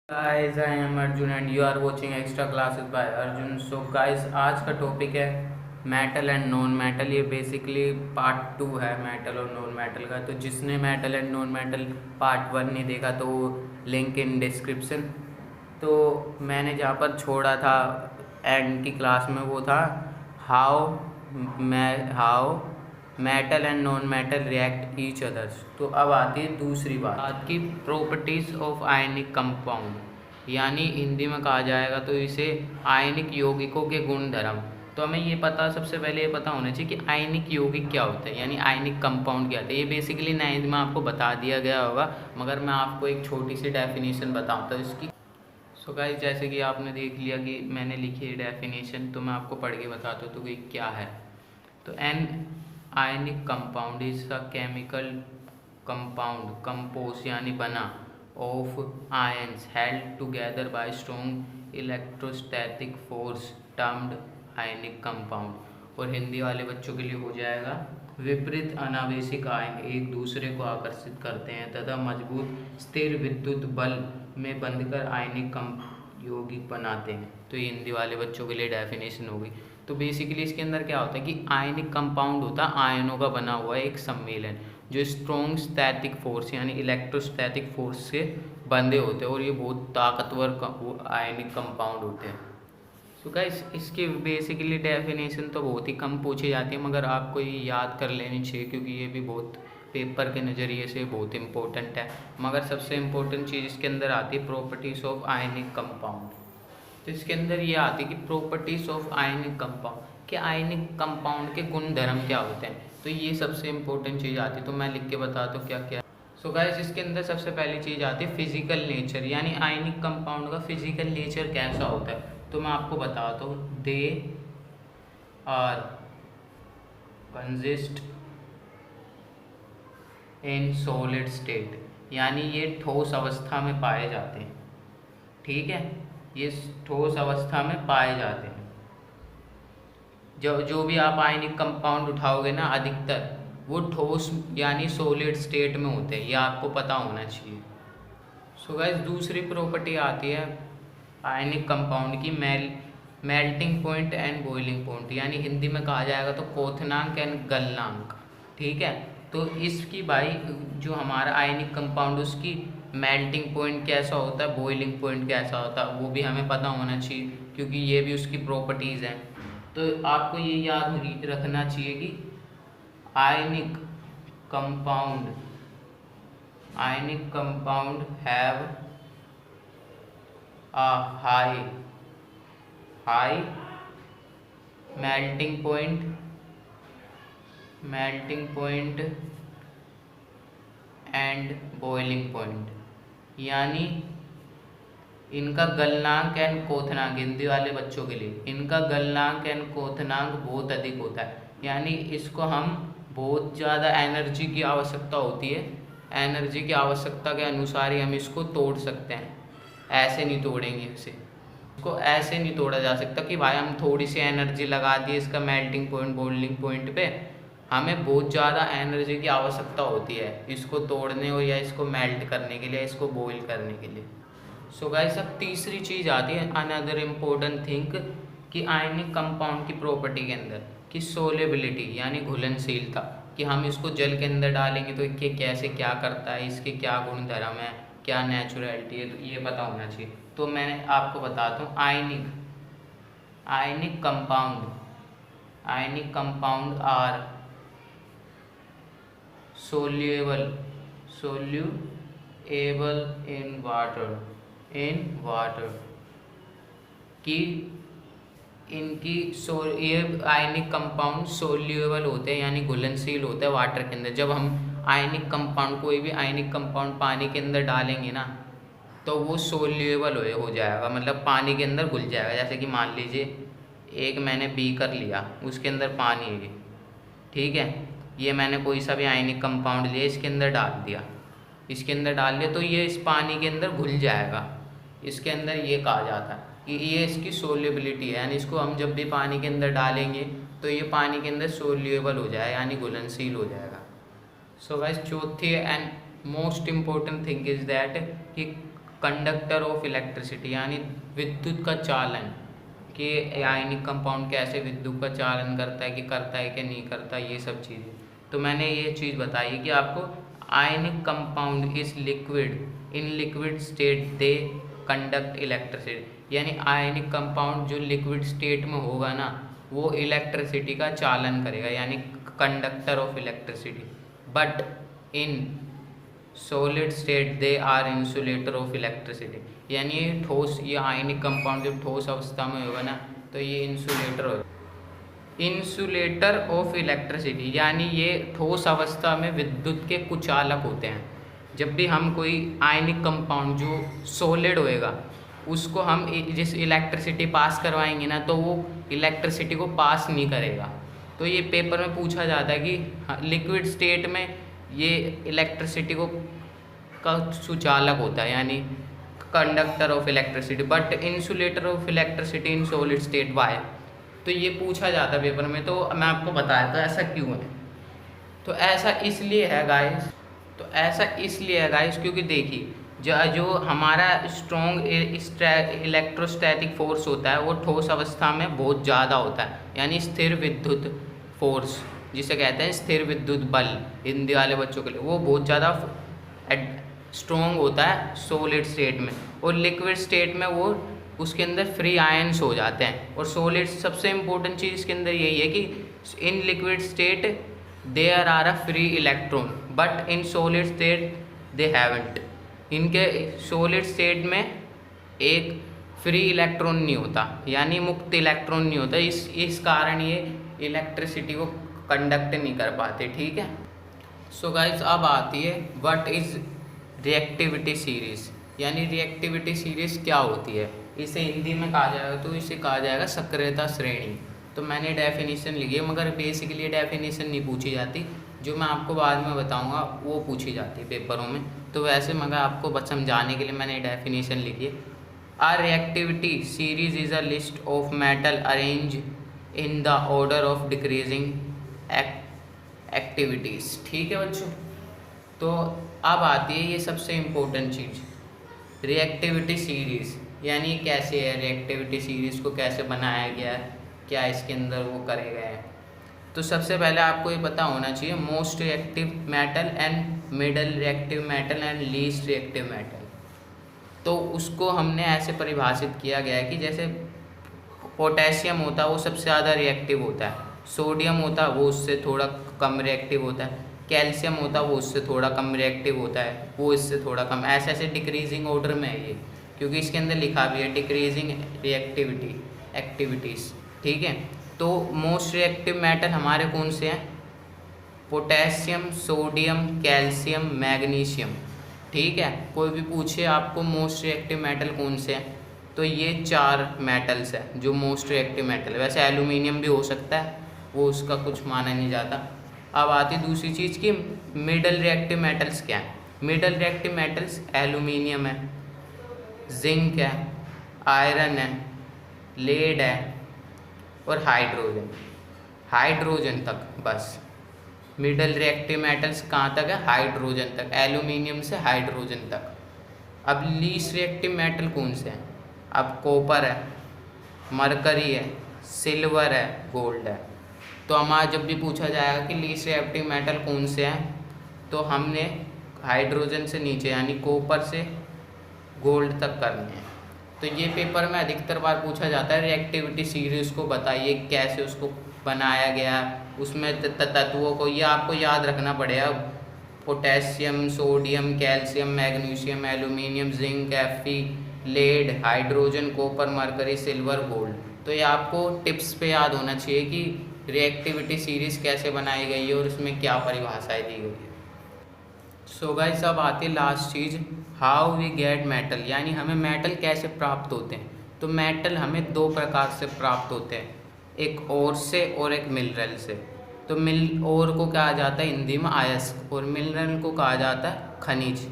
Guys, I am Arjun and you are watching extra classes by Arjun. So guys, आज का topic है metal and non metal. ये basically part 2 है metal और non metal का। तो जिसने metal and non metal part 1 नहीं देखा तो लिंक इन डिस्क्रिप्शन। तो मैंने जहाँ पर छोड़ा था एंड की क्लास में वो था how how metal and non metal react each others. तो अब आती है दूसरी बात आज की प्रॉपर्टीज़ ऑफ आयनिक कंपाउंड, यानी हिंदी में कहा जाएगा तो इसे आयनिक यौगिकों के गुण धर्म। तो हमें ये पता सबसे पहले ये पता होना चाहिए कि आयनिक यौगिक क्या होता है, यानी आयनिक कंपाउंड क्या होता है। ये बेसिकली 9th में आपको बता दिया गया होगा, मगर मैं आपको एक छोटी सी डेफिनेशन बताता हूँ इसकी। सो गाइस, जैसे कि आपने देख लिया कि मैंने लिखी है डेफिनेशन, तो मैं आपको पढ़ के बताता हूँ तो ये क्या है। तो an ionic compound is a chemical compound compose यानी बना of ions held together by strong electrostatic force termed ionic compound. और हिंदी वाले बच्चों के लिए हो जाएगा विपरीत अनावेशिक आयन एक दूसरे को आकर्षित करते हैं तथा मजबूत स्थिर विद्युत बल में बंधकर आयनिक यौगिक बनाते हैं। तो ये हिंदी वाले बच्चों के लिए डेफिनेशन होगी। तो बेसिकली इसके अंदर क्या होता है कि आयनिक कंपाउंड होता है आयनों का बना हुआ एक सम्मेलन जो स्ट्रॉन्ग स्टैटिक फोर्स यानी इलेक्ट्रोस्टैटिक फोर्स से बंधे होते हैं, और ये बहुत ताकतवर आयनिक कंपाउंड होते हैं। सो गाइस, इसकी बेसिकली डेफिनेशन तो बहुत ही कम पूछी जाती है, मगर आपको ये याद कर लेनी चाहिए क्योंकि ये भी बहुत पेपर के नज़रिए से बहुत इंपॉर्टेंट है। मगर सबसे इम्पोर्टेंट चीज़ इसके अंदर आती है प्रॉपर्टीज़ ऑफ आयनिक कंपाउंड। तो इसके अंदर ये आती है कि प्रॉपर्टीज़ ऑफ आयनिक कंपाउंड कि आयनिक कंपाउंड के गुण धर्म क्या होते हैं। तो ये सबसे इम्पोर्टेंट चीज़ आती है, तो मैं लिख के बताता हूँ क्या क्या। सो गाइस, इसके अंदर सबसे पहली चीज़ आती है फिजिकल नेचर, यानी आयनिक कंपाउंड का फिजिकल नेचर कैसा होता है। तो मैं आपको बताता हूँ they are consist in solid state, यानी ये ठोस अवस्था में पाए जाते हैं। ठीक है, ये ठोस अवस्था में पाए जाते हैं। जो भी आप आयनिक कंपाउंड उठाओगे ना, अधिकतर वो ठोस यानी सॉलिड स्टेट में होते हैं, ये आपको पता होना चाहिए। सो गाइस, दूसरी प्रॉपर्टी आती है आयनिक कंपाउंड की melting point and boiling point, यानी हिंदी में कहा जाएगा तो क्वथनांक एंड गलनांक। ठीक है, तो इसकी भाई जो हमारा आयनिक कंपाउंड उसकी मेल्टिंग पॉइंट कैसा होता है, बॉइलिंग पॉइंट कैसा होता है, वो भी हमें पता होना चाहिए क्योंकि ये भी उसकी प्रॉपर्टीज़ हैं। तो आपको ये याद रखना चाहिए कि ionic compound have a high melting point and boiling point, यानी इनका गलनांक एंड क्वथनांक, हिंदी वाले बच्चों के लिए इनका गलनांक एंड क्वथनांक बहुत अधिक होता है, यानी इसको हम बहुत ज़्यादा एनर्जी की आवश्यकता होती है, एनर्जी की आवश्यकता के अनुसार ही हम इसको तोड़ सकते हैं। ऐसे नहीं तोड़ेंगे इसको ऐसे नहीं तोड़ा जा सकता कि भाई हम थोड़ी सी एनर्जी लगा दी इसका मेल्टिंग पॉइंट बॉइलिंग पॉइंट पे। हमें बहुत ज़्यादा एनर्जी की आवश्यकता होती है इसको तोड़ने और या इसको मेल्ट करने के लिए, इसको बॉईल करने के लिए। सो गाइस, अब तीसरी चीज़ आती है अनदर इम्पोर्टेंट थिंग कि आयनिक कंपाउंड की प्रॉपर्टी के अंदर कि सोलेबिलिटी यानी घुलनशीलता, कि हम इसको जल के अंदर डालेंगे तो ये कैसे क्या करता है, इसके क्या गुण धर्म है, क्या नेचुरलिटी है, तो ये पता होना चाहिए। तो मैं आपको बताता हूँ ionic compound are soluble in water कि ये आयनिक कंपाउंड सोल्यूएबल होते हैं यानी घुलनशील होता है वाटर के अंदर। जब हम आयनिक कंपाउंड कोई भी आयनिक कंपाउंड पानी के अंदर डालेंगे ना तो वो सोल्यूएबल हो जाएगा, मतलब पानी के अंदर घुल जाएगा। जैसे कि मान लीजिए एक मैंने बीकर लिया, उसके अंदर पानी है, ठीक है, ये मैंने कोई सा भी आयनिक कंपाउंड लिया, इसके अंदर डाल दिया तो ये इस पानी के अंदर घुल जाएगा। इसके अंदर ये कहा जाता है कि ये इसकी सोल्यूबिलिटी है, यानी इसको हम जब भी पानी के अंदर डालेंगे तो ये पानी के अंदर सोल्यूएबल हो जाएगा यानी घुलनशील हो जाएगा। सो गाइस, चौथी and most important thing is that कि कंडक्टर ऑफ इलेक्ट्रिसिटी यानी विद्युत का चालन, कि आयनिक कंपाउंड कैसे विद्युत का चालन करता है कि नहीं करता, ये सब चीज़ें। तो मैंने ये चीज़ बताई कि आपको ionic compound is liquid in liquid state they conduct electricity, यानी आयनिक कंपाउंड जो लिक्विड स्टेट में होगा ना वो इलेक्ट्रिसिटी का चालन करेगा, यानी conductor of electricity. But in solid state they are insulator of electricity, यानी ये ठोस, ये आयनिक कंपाउंड जब ठोस अवस्था में होगा ना तो ये इंसुलेटर होगा, इंसुलेटर ऑफ इलेक्ट्रिसिटी, यानी ये ठोस अवस्था में विद्युत के कुचालक होते हैं। जब भी हम कोई आयनिक कंपाउंड जो सॉलिड होएगा उसको हम जिस इलेक्ट्रिसिटी पास करवाएंगे ना तो वो इलेक्ट्रिसिटी को पास नहीं करेगा। तो ये पेपर में पूछा जाता है कि लिक्विड स्टेट में ये इलेक्ट्रिसिटी को का सुचालक होता है, यानी conductor of electricity, but insulator of electricity in solid state why. तो ये पूछा जाता है पेपर में, तो मैं आपको बताया तो ऐसा क्यों है। तो ऐसा इसलिए है गाइस, क्योंकि देखिए जो हमारा स्ट्रॉन्ग इलेक्ट्रोस्टैटिक फोर्स होता है वो ठोस अवस्था में बहुत ज़्यादा होता है, यानी स्थिर विद्युत फोर्स जिसे कहते हैं स्थिर विद्युत बल हिंदी वाले बच्चों के लिए, वो बहुत ज़्यादा स्ट्रॉन्ग होता है सॉलिड स्टेट में, और लिक्विड स्टेट में वो उसके अंदर फ्री आयंस हो जाते हैं। और सॉलिड सबसे इम्पोर्टेंट चीज़ इसके अंदर यही है कि in liquid state there are a free electron but in solid state they haven't, इनके सॉलिड स्टेट में एक फ्री इलेक्ट्रॉन नहीं होता, यानी मुक्त इलेक्ट्रॉन नहीं होता, इस कारण ये इलेक्ट्रिसिटी को कंडक्ट नहीं कर पाते। ठीक है। सो गाइस अब आती है व्हाट इज़ रिएक्टिविटी सीरीज़, यानी रिएक्टिविटी सीरीज़ क्या होती है। इसे हिंदी में कहा जाएगा तो इसे कहा जाएगा सक्रियता श्रेणी। तो मैंने डेफिनेशन लिखी है, मगर बेसिकली डेफिनेशन नहीं पूछी जाती, जो मैं आपको बाद में बताऊंगा वो पूछी जाती है पेपरों में। तो वैसे मगर आपको बस समझाने के लिए मैंने डेफिनेशन लिखी है। A reactivity series is a list of metal arrange in the order of decreasing activities. ठीक है बच्चों। तो अब आती है ये सबसे इम्पोर्टेंट चीज़, रिएक्टिविटी सीरीज़, यानी कैसे है रिएक्टिविटी सीरीज़ को कैसे बनाया गया है, क्या इसके अंदर वो करे गए हैं। तो सबसे पहले आपको ये पता होना चाहिए most reactive metal and middle reactive metal and least reactive metal. तो उसको हमने ऐसे परिभाषित किया गया है कि जैसे पोटेशियम होता है वो सबसे ज़्यादा रिएक्टिव होता है, सोडियम होता है वो उससे थोड़ा कम रिएक्टिव होता है, कैल्शियम होता है वो उससे थोड़ा कम रिएक्टिव होता है, वो इससे थोड़ा कम, ऐसे ऐसे डिक्रीजिंग ऑर्डर में है ये, क्योंकि इसके अंदर लिखा भी है डिक्रीजिंग रिएक्टिविटी एक्टिविटीज़। ठीक है। तो मोस्ट रिएक्टिव मेटल हमारे कौन से हैं, पोटेशियम, सोडियम, कैल्शियम, मैग्नीशियम। ठीक है। कोई भी पूछे आपको मोस्ट रिएक्टिव मेटल कौन से हैं, तो ये 4 मेटल्स हैं जो मोस्ट रिएक्टिव मेटल है। वैसे एल्यूमिनियम भी हो सकता है, वो उसका कुछ माना नहीं जाता। अब आती दूसरी चीज़ की मिडल रिएक्टिव मेटल्स क्या हैं। मिडल रिएक्टिव मेटल्स एल्यूमिनियम है, जिंक है, आयरन है, लेड है और हाइड्रोजन, हाइड्रोजन तक बस। मिडल रिएक्टिव मेटल्स कहाँ तक है, हाइड्रोजन तक, एल्यूमिनियम से हाइड्रोजन तक। अब लीस्ट रिएक्टिव मेटल कौन से हैं, अब कॉपर है, मरकरी है, सिल्वर है, गोल्ड है। तो हमारा जब भी पूछा जाएगा कि लीस्ट रिएक्टिव मेटल कौन से हैं, तो हमने हाइड्रोजन से नीचे यानी कॉपर से गोल्ड तक करने हैं। तो ये पेपर में अधिकतर बार पूछा जाता है रिएक्टिविटी सीरीज़ को बताइए कैसे उसको बनाया गया, उसमें तत्वों को ये आपको याद रखना पड़ेगा, potassium, sodium, calcium, magnesium, aluminium, zinc, Fe, lead, hydrogen, copper, mercury, silver, gold. तो ये आपको टिप्स पे याद होना चाहिए कि रिएक्टिविटी सीरीज़ कैसे बनाई गई है और उसमें क्या परिभाषाएं दी गई है। सो गाइस अब आती है लास्ट चीज़, हाउ वी गेट मेटल, यानी हमें मेटल कैसे प्राप्त होते हैं। तो मेटल हमें 2 प्रकार से प्राप्त होते हैं, एक ओर से और एक मिनरल से। तो ओर को कहा जाता है हिंदी में अयस्क और मिनरल को कहा जाता है खनिज।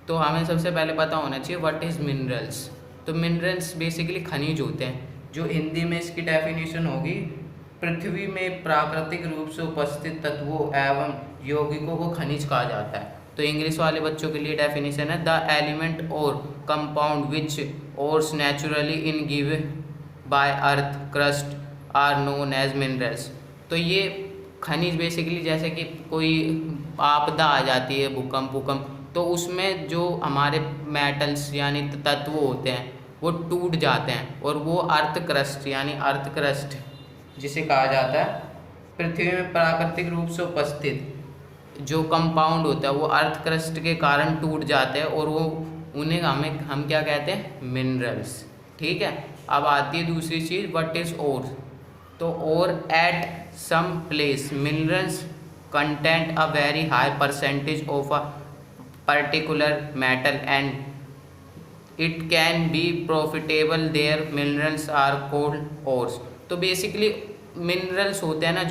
तो हमें सबसे पहले पता होना चाहिए व्हाट इज़ मिनरल्स। तो मिनरल्स बेसिकली खनिज होते हैं, जो हिंदी में इसकी डेफिनेशन होगी पृथ्वी में प्राकृतिक रूप से उपस्थित तत्वों एवं यौगिकों को खनिज कहा जाता है। तो तो इंग्लिश वाले बच्चों के लिए डेफिनेशन है द एलिमेंट और compound which ores naturally in give by earth crust are known as minerals. तो ये खनिज बेसिकली जैसे कि कोई आपदा आ जाती है, भूकंप, तो उसमें जो हमारे मेटल्स यानी तत्व होते हैं वो टूट जाते हैं और वो अर्थ क्रस्ट यानी अर्थ क्रस्ट जिसे कहा जाता है पृथ्वी में प्राकृतिक रूप से उपस्थित जो कंपाउंड होता है वो अर्थ क्रस्ट के कारण टूट जाते हैं और वो उन्हें हम क्या कहते हैं, मिनरल्स। ठीक है, अब आती है दूसरी चीज़, व्हाट इज ओर। तो ore at some place minerals content a very high percentage of a particular metal and it can be profitable, their minerals are called ores। तो बेसिकली मिनरल्स होते हैं ना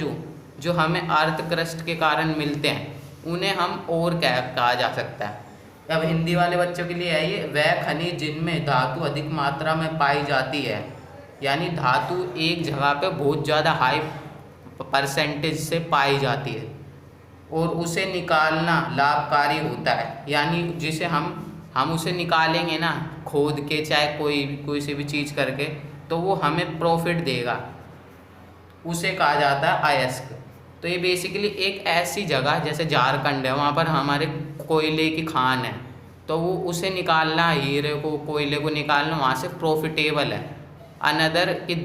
जो हमें अर्थ क्रस्ट के कारण मिलते हैं उन्हें हम ओर कहा जा सकता है। अब हिंदी वाले बच्चों के लिए है ये वह खनिज जिनमें धातु अधिक मात्रा में पाई जाती है, यानी धातु एक जगह पे बहुत ज़्यादा हाई परसेंटेज से पाई जाती है और उसे निकालना लाभकारी होता है, यानी जिसे हम उसे निकालेंगे ना खोद के चाहे कोई सी भी चीज़ करके तो वो हमें प्रॉफिट देगा, उसे कहा जाता है अयस्क। तो ये बेसिकली एक ऐसी जगह जैसे झारखंड है वहाँ पर हमारे कोयले की खान है तो वो उसे निकालना, हीरे को कोयले को निकालना वहाँ से प्रॉफिटेबल है। अनदर कि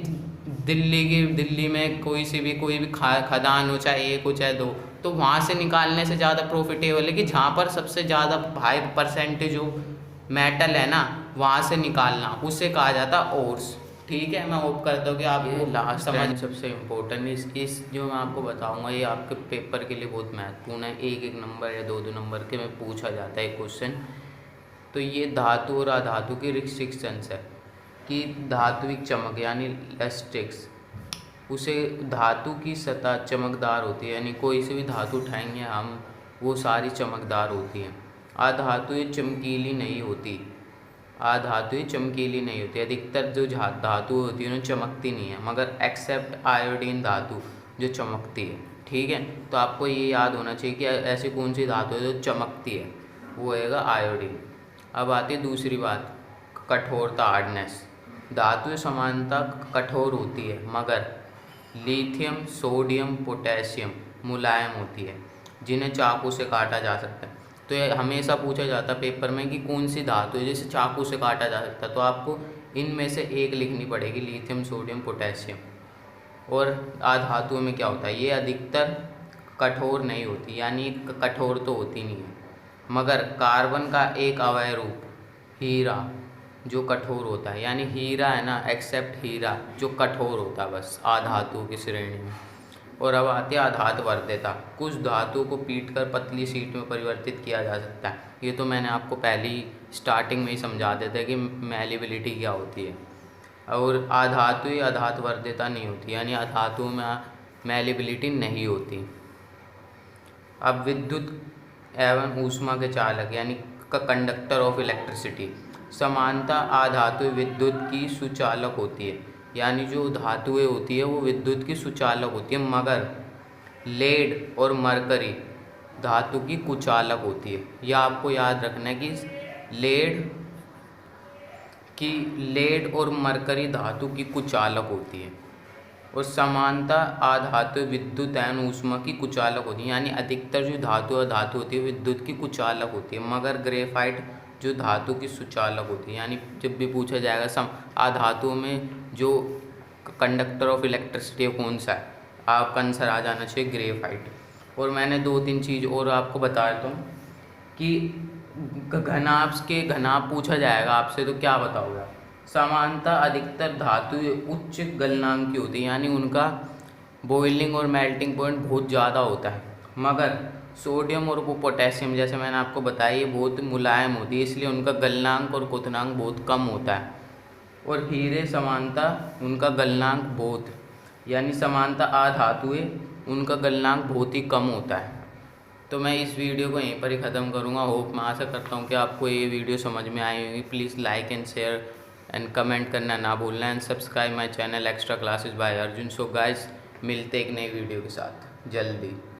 दिल्ली में कोई भी खदान हो चाहे एक हो चाहे दो, तो वहाँ से निकालने से ज़्यादा प्रॉफिटेबल है कि जहाँ पर सबसे ज़्यादा हाई परसेंटेज जो मेटल है ना वहाँ से निकालना, उसे कहा जाता ओर्स। ठीक है, मैं होप करता हूँ कि आपको लास्ट समझ सबसे इम्पोर्टेंट इस जो मैं आपको बताऊँगा ये आपके पेपर के लिए बहुत महत्वपूर्ण है। एक नंबर या दो नंबर के में पूछा जाता है क्वेश्चन। तो ये धातु और अधातु की रिस्ट्रिक्शंस है कि धात्विक चमक यानी लस्ट्रिक्स, उसे धातु की सतह चमकदार होती है, यानी कोई से भी धातु उठाएंगे हम वो सारी चमकदार होती हैं। अधातुएं चमकीली नहीं होती, अधिकतर जो धातु होती है उन्हें चमकती नहीं है, मगर एक्सेप्ट आयोडीन धातु जो चमकती है। ठीक है, तो आपको ये याद होना चाहिए कि ऐसी कौन सी धातु है जो चमकती है, वो होएगा आयोडीन। अब आती है दूसरी बात, कठोरता हार्डनेस। धातु समानता कठोर होती है मगर लिथियम सोडियम पोटेशियम मुलायम होती है जिन्हें चाकू से काटा जा सकता है। तो ये हमेशा पूछा जाता है पेपर में कि कौन सी धातु है जिसे चाकू से काटा जा सकता है, तो आपको इनमें से एक लिखनी पड़ेगी, लिथियम सोडियम पोटेशियम। और अधातुओं में क्या होता है, ये अधिकतर कठोर नहीं होती, यानी कठोर तो होती नहीं है, मगर कार्बन का एक अवयव रूप हीरा जो कठोर होता है, यानी हीरा है ना, एक्सेप्ट हीरा जो कठोर होता है बस अधातु की श्रेणी में। और अब आती है अधात वर्ध्यता। कुछ धातुओं को पीटकर पतली शीट में परिवर्तित किया जा सकता है। ये तो मैंने आपको पहले ही स्टार्टिंग में ही समझा देता है कि मैलिबिलिटी क्या होती है। और अधातु अधात वर्ध्यता नहीं होती, यानी अधातुओं में मैलिबिलिटी नहीं होती। अब विद्युत एवं ऊष्मा के चालक यानी कंडक्टर ऑफ इलेक्ट्रिसिटी। समानता अधातु विद्युत की सुचालक होती है, यानी जो धातुएं होती है वो विद्युत की सुचालक होती है, मगर लेड और मरकरी धातु की कुचालक होती है। यह आपको याद रखना है कि लेड और मरकरी धातु की कुचालक होती है। और समानता अधातु विद्युत एवं ऊष्मा की कुचालक होती है, यानी अधिकतर जो धातु होती है विद्युत की कुचालक होती है, मगर ग्रेफाइट जो धातु की सुचालक होती है। यानी जब भी पूछा जाएगा अधातुओं में जो कंडक्टर ऑफ इलेक्ट्रिसिटी कौन सा है, आपका आंसर आ जाना चाहिए ग्रेफाइट। और मैंने 2-3 चीज़ और आपको बता देता हूँ कि घनाभ पूछा जाएगा आपसे तो क्या बताओगे। समानता अधिकतर धातु उच्च गलनांक की होती है, यानी उनका बॉइलिंग और मेल्टिंग पॉइंट बहुत ज़्यादा होता है, मगर सोडियम और पोटेशियम जैसे मैंने आपको बताया ये बहुत मुलायम होती है, इसलिए उनका गलनांक और क्वथनांक बहुत कम होता है। और हीरे समानता उनका गलनांक बहुत, यानी समानता अधातुएं उनका गलनांक बहुत ही कम होता है। तो मैं इस वीडियो को यहीं पर ही ख़त्म करूँगा। होप मैं आशा करता हूँ कि आपको ये वीडियो समझ में आई होगी। Please like and share and comment करना ना भूलना and subscribe my channel extra classes bye Arjun. So guys मिलते एक नई वीडियो के साथ जल्दी।